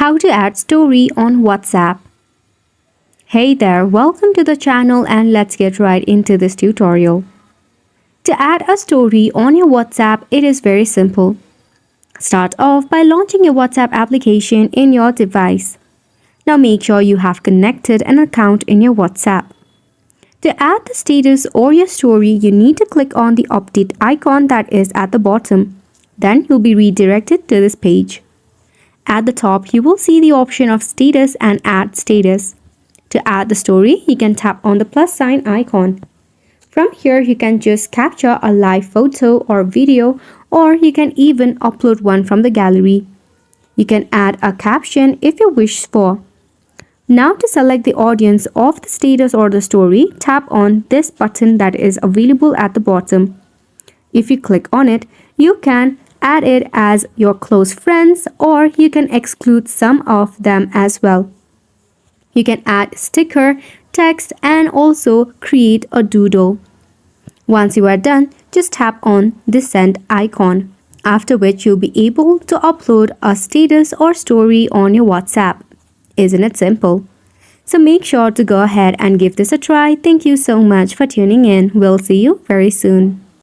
How to add story on WhatsApp. Hey there, welcome to the channel and let's get right into this tutorial. To add a story on your WhatsApp, it is very simple. Start off by launching your WhatsApp application in your device. Now make sure you have connected an account in your WhatsApp. To add the status or your story, you need to click on the update icon that is at the bottom. Then you'll be redirected to this page. At the top, you will see the option of status and add status. To add the story, you can tap on the plus sign icon. From here, you can just capture a live photo or video, or you can even upload one from the gallery. You can add a caption if you wish for. Now to select the audience of the status or the story, tap on this button that is available at the bottom. If you click on it, you can add it as your close friends or you can exclude some of them as well. You can add sticker, text and also create a doodle. Once you are done, just tap on the send icon, after which you'll be able to upload a status or story on your WhatsApp. Isn't it simple? So make sure to go ahead and give this a try. Thank you so much for tuning in. We'll see you very soon.